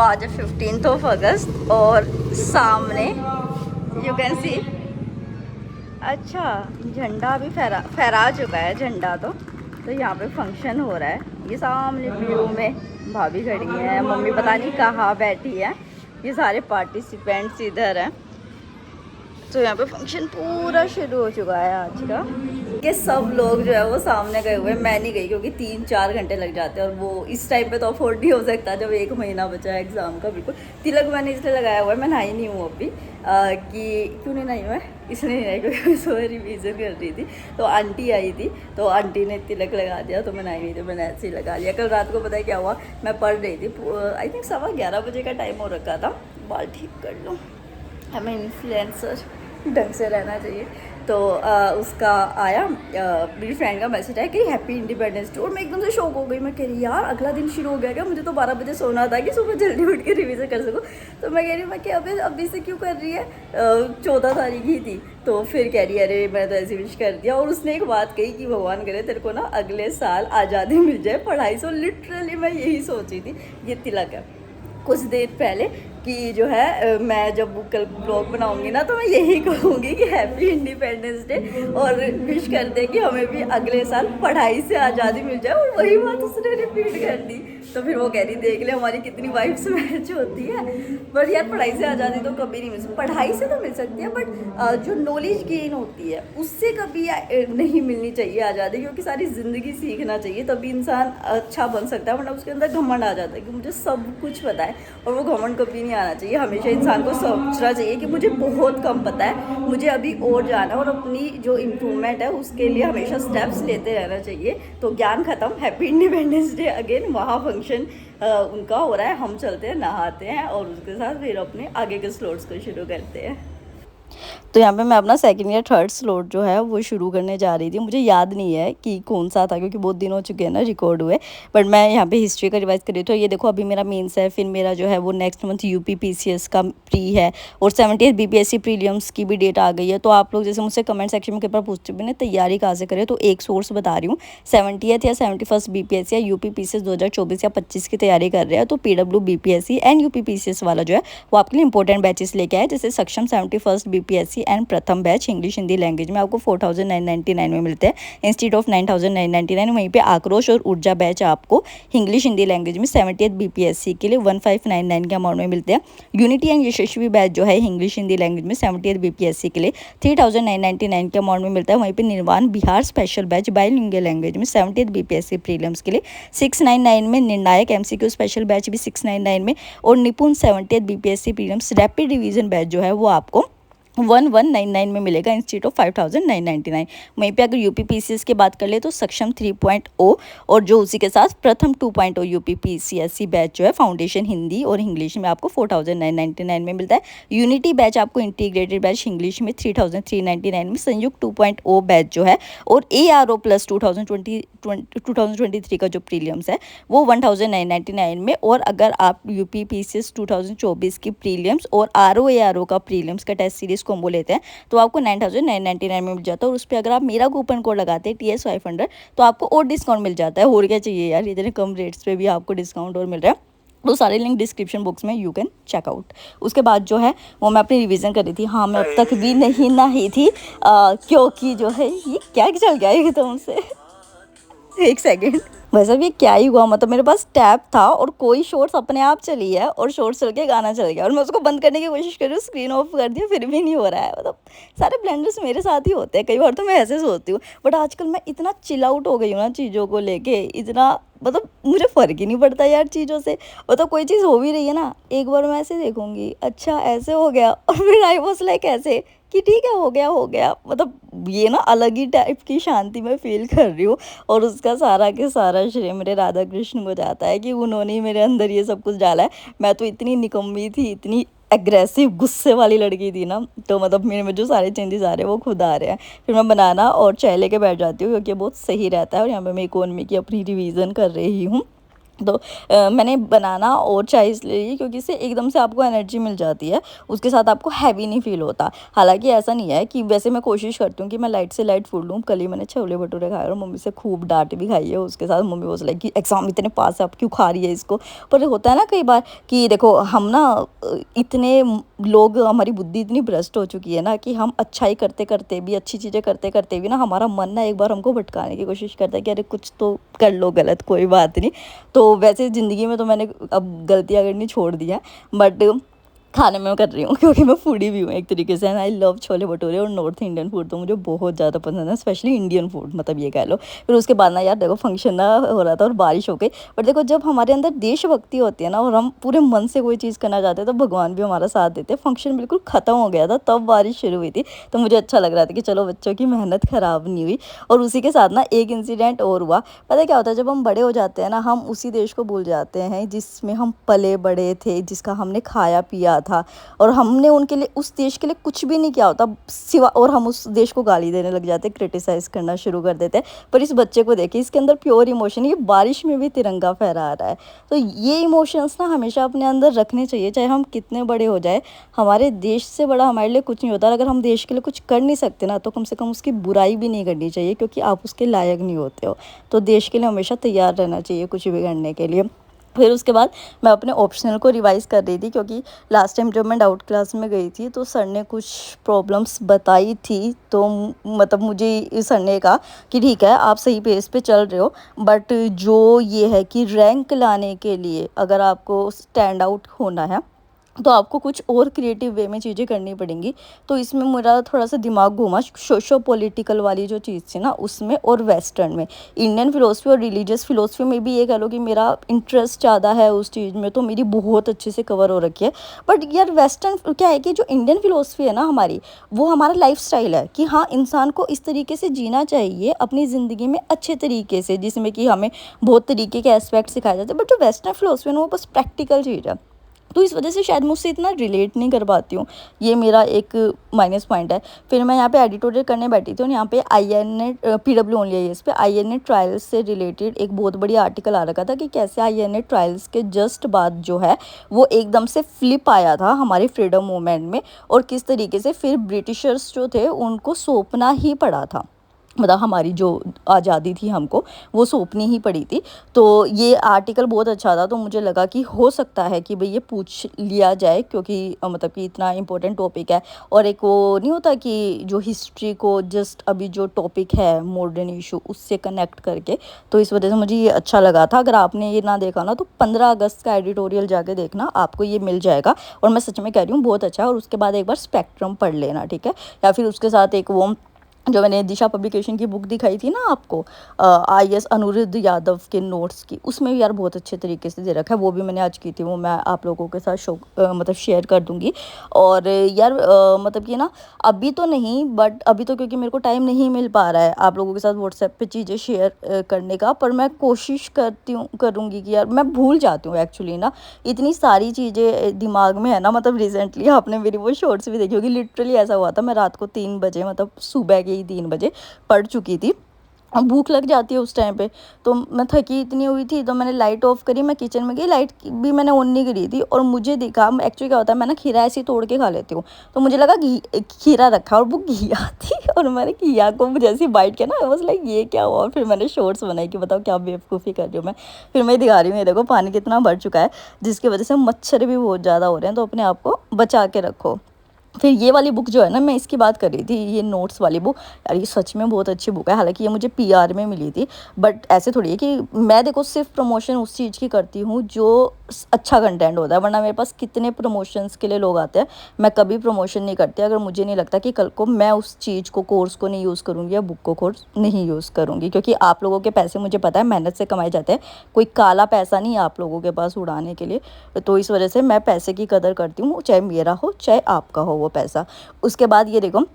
आज 15 अगस्त और सामने यू कैन सी अच्छा झंडा भी फहरा चुका है झंडा। तो यहाँ पे फंक्शन हो रहा है। ये सामने व्यू में भाभी खड़ी है, मम्मी पता नहीं कहाँ बैठी है। ये सारे पार्टिसिपेंट्स इधर हैं। तो यहाँ पे फंक्शन पूरा शुरू हो चुका है आज का। कि सब लोग जो है वो सामने गए हुए हैं, मैं नहीं गई क्योंकि 3-4 घंटे लग जाते हैं और वो इस टाइम पे तो अफोर्ड नहीं हो सकता जब 1 महीना बचा है एग्ज़ाम का। बिल्कुल तिलक मैंने इसलिए लगाया हुआ है, मैं नहाई नहीं हूँ अभी कि क्यों नहीं नहाई मैं इसलिए नहीं नहाई क्योंकि मैं सुबह रिवीजन कर रही थी। तो आंटी आई थी तो आंटी ने तिलक लगा दिया तो मैं नहाई नहीं थी, मैंने ऐसे ही लगा लिया। कल रात को पता है क्या हुआ, मैं पढ़ रही थी, आई थिंक 11:15 बजे का टाइम हो रखा था। बाल ठीक कर लूँ, हमें इन्फ्लुएंसर ढंग से रहना चाहिए। तो उसका आया मेरी फ्रेंड का मैसेज आया कि हैप्पी इंडिपेंडेंस डे और मैं एकदम से शौक हो गई। मैं कह रही यार अगला दिन शुरू हो गया क्या, मुझे तो 12 बजे सोना था कि सुबह जल्दी उठ के रिवीजन कर सकूँ। तो मैं कह रही हूँ मैं क्या अभी से क्यों कर रही है, 14 तारीख ही थी। तो फिर कह रही है अरे मैं तो ऐसे विश कर दिया। और उसने एक बात कही कि भगवान करे तेरे को ना अगले साल आज़ादी मिल जाए पढ़ाई से। लिटरली मैं यही सोची थी। ये तिलक है कुछ देर पहले कि जो है मैं जब कल ब्लॉग बनाऊंगी ना तो मैं यही कहूँगी कि हैप्पी इंडिपेंडेंस डे और विश कर दे कि हमें भी अगले साल पढ़ाई से आज़ादी मिल जाए। और वही बात उसने रिपीट कर दी। तो फिर वो कह रही देख ले हमारी कितनी वाइब्स मैच होती है। बट यार पढ़ाई से आज़ादी तो कभी नहीं मिल सकती, पढ़ाई से तो मिल सकती है बट जो नॉलेज गेन होती है उससे कभी नहीं मिलनी चाहिए आज़ादी। क्योंकि सारी ज़िंदगी सीखना चाहिए तभी इंसान अच्छा बन सकता है, वरना उसके अंदर घमंड आ जाता है कि मुझे सब कुछ पता है। और वो घमंड कभी नहीं आना चाहिए। हमेशा इंसान को सोचना चाहिए कि मुझे बहुत कम पता है, मुझे अभी और जाना है और अपनी जो इम्प्रूवमेंट है उसके लिए हमेशा स्टेप्स लेते रहना चाहिए। तो ज्ञान खत्म, हैप्पी इंडिपेंडेंस डे अगेन। वहाँ फंक्शन उनका हो रहा है, हम चलते हैं नहाते हैं और उसके साथ फिर अपने आगे के स्लॉट्स को शुरू करते हैं। तो यहाँ पे मैं अपना सेकंड या थर्ड स्लॉट जो है वो शुरू करने जा रही थी। मुझे याद नहीं है कि कौन सा था क्योंकि बहुत दिन हो चुके हैं ना रिकॉर्ड हुए। बट मैं यहाँ पे हिस्ट्री का रिवाइज कर रही थी। तो ये देखो अभी मेरा मेंस है, फिर मेरा जो है वो नेक्स्ट मंथ यूपी पीसीएस का प्री है और 70th बीपीएससी प्रीलिम्स की भी डेट आ गई है। तो आप लोग जैसे मुझसे कमेंट सेक्शन में कई बार पूछते भी ना तैयारी कहाँ से करें, तो एक सोर्स बता रही हूँ। 70th या 71st बीपीएससी या यूपी पीसीएस 2024 या 25 की तैयारी कर रहे हैं तो PW BPSC and UP PCS वाला जो है वो आपके लिए इंपॉर्टेंट बैचेस लेके आए। जैसे सक्षम 71st बीपीएससी एंड प्रथम बैच इंग्लिश हिंदी लैंग्वेज में आपको 4999 में मिलते हैं इंस्टीट्यूट ऑफ 9999। वहीं पे आक्रोश और ऊर्जा बैच आपको इंग्लिश हिंदी लैंग्वेज में 70th बीपीएससी के लिए 1599 के अमाउंट में मिलते हैं। यूनिटी एंड यशस्वी बैच जो है इंग्लिश हिंदी लैंग्वेज में 70th बीपीएससी के लिए 3999 के अमाउंट में मिलता है। वहीं पे निर्वाण Bihar special batch bilingual language में 70th बीपीएससी प्रीलिम्स के लिए 699 में, निर्णायक एमसीक्यू स्पेशल बैच भी 699 में और निपुण 70th BPSC prelims rapid revision batch जो है वो आपको 1199 में मिलेगा इंस्टीट्यूट ऑफ 5999। वहीं पे अगर यूपी पीसीएस की बात कर ले तो सक्षम 3.0 और जो उसी के साथ प्रथम 2.0 यूपी पीसीएससी बैच जो है फाउंडेशन हिंदी और इंग्लिश में आपको 4999 में मिलता है। यूनिटी बैच आपको इंटीग्रेटेड बैच इंग्लिश में 3399 में, संयुक्त 2.0 बैच जो है और ARO प्लस 2023 का जो प्रीलियम्स है वो 1999 में। और अगर आप यूपी पीसीएस 2024 की प्रीलियम्स और RO का प्रीलियम्स का टेस्ट सीरीज कॉम्बो लेते हैं तो आपको 9999 में मिल जाता है। और उस पर अगर आप मेरा कूपन कोड लगाते हैं TS500 तो आपको और डिस्काउंट मिल जाता है। और क्या चाहिए यार, इतने कम रेट्स पे भी आपको डिस्काउंट और मिल रहा है। तो सारे लिंक डिस्क्रिप्शन बॉक्स में यू कैन चेकआउट। उसके बाद जो है वो मैं अपनी रिवीजन कर रही थी। हाँ मैं अब तक भी नहीं नही थी क्योंकि जो है ये क्या चल गया एकदम से। एक सेकेंड, वैसे भी क्या ही हुआ, मतलब मेरे पास टैब था और कोई शॉर्ट्स अपने आप चली है और शॉर्ट्स चल के गाना चल गया और मैं उसको बंद करने की कोशिश कर रही हूँ, स्क्रीन ऑफ कर दिया फिर भी नहीं हो रहा है। मतलब सारे ब्लेंडर्स मेरे साथ ही होते हैं, कई बार तो मैं ऐसे सोचती हूँ। बट आजकल मैं इतना चिल आउट हो गई हूँ ना चीज़ों को लेके, इतना मतलब मुझे फ़र्क ही नहीं पड़ता यार चीज़ों से। मतलब कोई चीज़ हो भी रही है ना, एक बार मैं ऐसे देखूँगी अच्छा ऐसे हो गया और फिर आई वाज लाइक ऐसे कि ठीक है हो गया। मतलब ये ना अलग ही टाइप की शांति मैं फील कर रही हूँ। और उसका सारा के सारा श्रेय मेरे राधा कृष्ण को जाता है कि उन्होंने ही मेरे अंदर ये सब कुछ डाला है। मैं तो इतनी निकम्मी थी, इतनी एग्रेसिव गुस्से वाली लड़की थी ना, तो मतलब मेरे में जो सारे चेंजेस आ रहे हैं वो खुद आ रहे हैं। फिर मैं बनाना और चाय लेके बैठ जाती हूँ क्योंकि बहुत सही रहता है। और यहाँ पे मैं इकोनॉमी की अपनी रिवीजन कर रही हूँ। तो मैंने बनाना और चाय इसलिए ली क्योंकि इससे एकदम से आपको एनर्जी मिल जाती है, उसके साथ आपको हैवी नहीं फ़ील होता। हालाँकि ऐसा नहीं है कि वैसे मैं कोशिश करती हूँ कि मैं लाइट से लाइट फूड लूँ। कल ही मैंने छोले भटूरे खाए और मम्मी से खूब डाँट भी खाई है उसके साथ। मम्मी वाज़ लाइक कि एग्ज़ाम इतने पास है, अब क्यों खा रही है इसको? पर होता है ना कई बार कि देखो हम ना इतने लोग, हमारी बुद्धि इतनी भ्रष्ट हो चुकी है ना कि हम अच्छाई करते-करते भी, अच्छी चीज़ें करते-करते भी ना हमारा मन ना एक बार हमको भटकाने की कोशिश करता है कि अरे कुछ तो कर लो गलत, कोई बात नहीं। तो वैसे ज़िंदगी में तो मैंने अब गलतियाँ करनी छोड़ दी हैं, बट खाने में मैं कर रही हूँ क्योंकि मैं फूडी भी हूँ एक तरीके से। And I love chole bhature और नॉर्थ इंडियन फूड तो मुझे बहुत ज़्यादा पसंद है, स्पेशली इंडियन फूड, मतलब ये कह लो। फिर उसके बाद ना यार देखो फंक्शन ना हो रहा था और बारिश हो गई, बट देखो जब हमारे अंदर देशभक्ति होती है ना और हम पूरे मन से कोई चीज़ करना चाहते हैं तो भगवान भी हमारा साथ देते हैं। फंक्शन बिल्कुल ख़त्म हो गया था तब बारिश शुरू हुई थी, तो मुझे अच्छा लग रहा था कि चलो बच्चों की मेहनत ख़राब नहीं हुई। और उसी के साथ ना एक इंसिडेंट और हुआ। पता है क्या होता है, जब हम बड़े हो जाते हैं ना हम उसी देश को भूल जाते हैं जिसमें हम पले बड़े थे, जिसका हमने खाया पिया था, और हमने उनके लिए, उस देश के लिए कुछ भी नहीं किया होता सिवा, और हम उस देश को गाली देने लग जाते, क्रिटिसाइज करना शुरू कर देते हैं। पर इस बच्चे को देखिए, इसके अंदर प्योर इमोशन, ये बारिश में भी तिरंगा फहरा रहा है। तो ये इमोशंस ना हमेशा अपने अंदर रखने चाहिए, चाहे हम कितने बड़े हो जाए। हमारे देश से बड़ा हमारे लिए कुछ नहीं होता। और अगर हम देश के लिए कुछ कर नहीं सकते ना तो कम से कम उसकी बुराई भी नहीं करनी चाहिए, क्योंकि आप उसके लायक नहीं होते हो। तो देश के लिए हमेशा तैयार रहना चाहिए कुछ भी करने के लिए। फिर उसके बाद मैं अपने ऑप्शनल को रिवाइज़ कर रही थी, क्योंकि लास्ट टाइम जब मैं डाउट क्लास में गई थी तो सर ने कुछ प्रॉब्लम्स बताई थी। तो मतलब मुझे सर ने कहा कि ठीक है आप सही पेस पे चल रहे हो, बट जो ये है कि रैंक लाने के लिए अगर आपको स्टैंड आउट होना है तो आपको कुछ और क्रिएटिव वे में चीज़ें करनी पड़ेंगी। तो इसमें मेरा थोड़ा सा दिमाग घूमा, सोशो पॉलिटिकल वाली जो चीज़ थी ना उसमें, और वेस्टर्न में। इंडियन फ़िलोसफी और रिलीजियस फ़िलोसफी में भी ये कह लो कि मेरा इंटरेस्ट ज़्यादा है उस चीज़ में, तो मेरी बहुत अच्छे से कवर हो रखी है। बट यार वेस्टर्न क्या है कि जो इंडियन फ़िलोसफी है ना हमारी, वो हमारा लाइफ़स्टाइल है कि हाँ इंसान को इस तरीके से जीना चाहिए अपनी ज़िंदगी में अच्छे तरीके से, जिसमें कि हमें बहुत तरीके के एस्पेक्ट सिखाए जाते हैं। बट जो वेस्टर्न फ़िलोसफी है ना वो बस प्रैक्टिकल चीज़ है, तो इस वजह से शायद मुझसे इतना रिलेट नहीं कर पाती हूँ। ये मेरा एक माइनस पॉइंट है। फिर मैं यहाँ पे एडिटोरियल करने बैठी थी और यहाँ पे आईएनए पीडब्ल्यू ओनली है, इस पे आईएनए ट्रायल्स से रिलेटेड एक बहुत बड़ी आर्टिकल आ रखा था कि कैसे आईएनए ट्रायल्स के जस्ट बाद जो है वो एकदम से फ्लिप आया था हमारे फ्रीडम मूवमेंट में, और किस तरीके से फिर ब्रिटिशर्स जो थे उनको सौंपना ही पड़ा था, मतलब हमारी जो आज़ादी थी हमको वो सौंपनी ही पड़ी थी। तो ये आर्टिकल बहुत अच्छा था, तो मुझे लगा कि हो सकता है कि भई ये पूछ लिया जाए, क्योंकि मतलब कि इतना इम्पोर्टेंट टॉपिक है। और एक वो नहीं होता कि जो हिस्ट्री को जस्ट अभी जो टॉपिक है मॉडर्न इशू उससे कनेक्ट करके, तो इस वजह से मुझे ये अच्छा लगा था। अगर आपने ये ना देखा ना तो 15 अगस्त का एडिटोरियल जाके देखना, आपको ये मिल जाएगा। और मैं सच में कह रही हूँ बहुत अच्छा है। और उसके बाद एक बार स्पेक्ट्रम पढ़ लेना, ठीक है। या फिर उसके साथ एक वो जो मैंने दिशा पब्लिकेशन की बुक दिखाई थी ना आपको, आईएएस अनिरुद्ध यादव के नोट्स की, उसमें भी यार बहुत अच्छे तरीके से दे रखा है। वो भी मैंने आज की थी, वो मैं आप लोगों के साथ मतलब शेयर कर दूंगी। और यार मतलब कि ना अभी तो नहीं, बट अभी तो क्योंकि मेरे को टाइम नहीं मिल पा रहा है आप लोगों के साथ व्हाट्सएप पे चीज़ें शेयर करने का, पर मैं कोशिश करती हूँ करूँगी कि यार मैं भूल जाती हूँ एक्चुअली ना, इतनी सारी चीज़ें दिमाग में है ना। मतलब रिसेंटली आपने मेरी वो शॉर्ट्स भी देखी होगी, लिटरली ऐसा हुआ था मैं रात को 3 बजे, मतलब सुबह के ही 3 बजे पढ़ चुकी थी। अब भूख लग जाती है उस टाइम पे, तो मैं थकी इतनी हुई थी तो मैंने लाइट ऑफ करी, मैं किचन में गई, लाइट भी मैंने ऑन नहीं करी थी, और मुझे दिखा एक्चुअली क्या होता है, मैं ना खीरा ऐसे ही तोड़ के खा लेती हूँ, तो मुझे लगा खीरा रखा और वो घिया थी, और मैंने घिया को जैसे बाइट किया ना बस लाइक ये क्या हुआ। और फिर मैंने शॉर्ट्स बनाई कि बताओ क्या बेवकूफ़ी कर रही हूँ मैं। फिर मैं दिखा रही हूँ, ये देखो पानी कितना भर चुका है, जिसकी वजह से मच्छर भी बहुत ज़्यादा हो रहे हैं, तो अपने आप को बचा के रखो। फिर ये वाली बुक जो है ना, मैं इसकी बात कर रही थी, ये नोट्स वाली बुक, यार ये सच में बहुत अच्छी बुक है। हालांकि ये मुझे पीआर में मिली थी, बट ऐसे थोड़ी है कि मैं देखो सिर्फ प्रमोशन उस चीज़ की करती हूँ जो अच्छा कंटेंट होता है, वरना मेरे पास कितने प्रमोशंस के लिए लोग आते हैं, मैं कभी प्रमोशन नहीं करती अगर मुझे नहीं लगता कि कल को मैं उस चीज़ को, कोर्स को नहीं यूज़ करूँगी या बुक को कोर्स नहीं यूज़ करूँगी। क्योंकि आप लोगों के पैसे मुझे पता है मेहनत से कमाए जाते हैं, कोई काला पैसा नहीं है आप लोगों के पास उड़ाने के लिए। तो इस वजह से मैं पैसे की कदर करती हूँ, चाहे मेरा हो चाहे आपका हो वो पैसा। उसके बाद ये देखो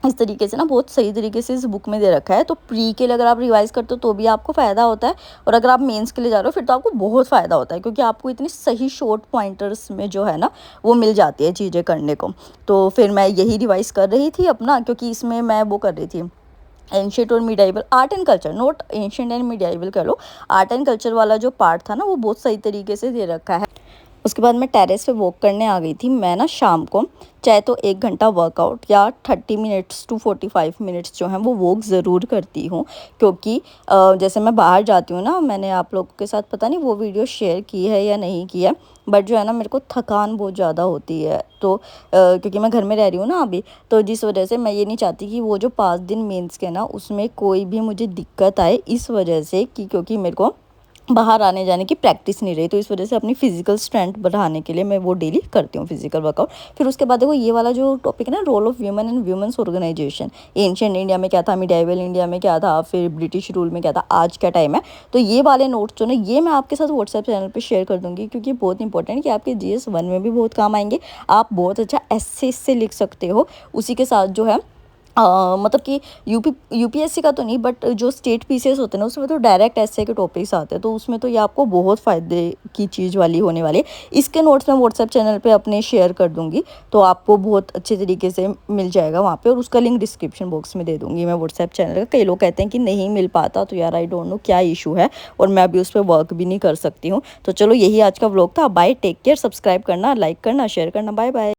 इस तरीके से ना बहुत सही तरीके से इस बुक में दे रखा है, तो प्री के लिए अगर आप रिवाइज करते हो तो भी आपको फ़ायदा होता है, और अगर आप मेंस के लिए जा रहे हो फिर तो आपको बहुत फ़ायदा होता है, क्योंकि आपको इतनी सही शॉर्ट पॉइंटर्स में जो है ना वो मिल जाती है चीज़ें करने को। तो फिर मैं यही रिवाइज़ कर रही थी अपना, क्योंकि इसमें मैं वो कर रही थी एंशियंट और medieval, art and culture, not ancient and medieval कह लो, आर्ट एंड कल्चर वाला जो पार्ट था ना वो बहुत सही तरीके से दे रखा है। उसके बाद मैं टेरेस पे वॉक करने आ गई थी। मैं ना शाम को चाहे तो 1 घंटा वर्कआउट या 30 मिनट्स टू 45 मिनट्स जो हैं वो वॉक ज़रूर करती हूँ, क्योंकि जैसे मैं बाहर जाती हूँ ना, मैंने आप लोगों के साथ पता नहीं वो वीडियो शेयर की है या नहीं की है, बट जो है ना मेरे को थकान बहुत ज़्यादा होती है, तो क्योंकि मैं घर में रह रही हूँ ना अभी, तो जिस वजह से मैं ये नहीं चाहती कि वो जो 5 दिन मेंस के ना उसमें कोई भी मुझे दिक्कत आए, इस वजह से कि क्योंकि मेरे को बाहर आने जाने की प्रैक्टिस नहीं रही, तो इस वजह से अपनी फिजिकल स्ट्रेंथ बढ़ाने के लिए मैं वो डेली करती हूँ फिजिकल वर्कआउट। फिर उसके बाद देखो ये वाला जो टॉपिक है ना, role of human and women's organization, ancient India में क्या था, मिडाइवल इंडिया में क्या था, फिर ब्रिटिश रूल में क्या था, आज क्या टाइम है, तो ये वाले नोट्स जो ना ये मैं आपके साथ व्हाट्सएप चैनल पर शेयर कर दूँगी, क्योंकि बहुत इंपॉर्टेंट है कि आपके GS1 में भी बहुत काम आएंगे। आप बहुत अच्छा ऐसे इससे लिख सकते हो। उसी के साथ जो है मतलब कि यूपीएससी का तो नहीं, बट जो स्टेट पीसीएस होते हैं ना उसमें तो डायरेक्ट ऐसे के टॉपिक्स आते हैं, तो उसमें तो ये आपको बहुत फ़ायदे की चीज़ वाली होने वाली है। इसके नोट्स मैं व्हाट्सएप चैनल पे अपने शेयर कर दूंगी, तो आपको बहुत अच्छे तरीके से मिल जाएगा वहाँ पे, और उसका लिंक डिस्क्रिप्शन बॉक्स में दे दूँगी मैं व्हाट्सएप चैनल का। कई लोग कहते हैं कि नहीं मिल पाता, तो यार आई डोंट नो क्या इशू है, और मैं अभी उस पर वर्क भी नहीं कर सकती हूँ। तो चलो यही आज का व्लॉग था। बाय, टेक केयर, सब्सक्राइब करना, लाइक करना, शेयर करना, बाय बाय।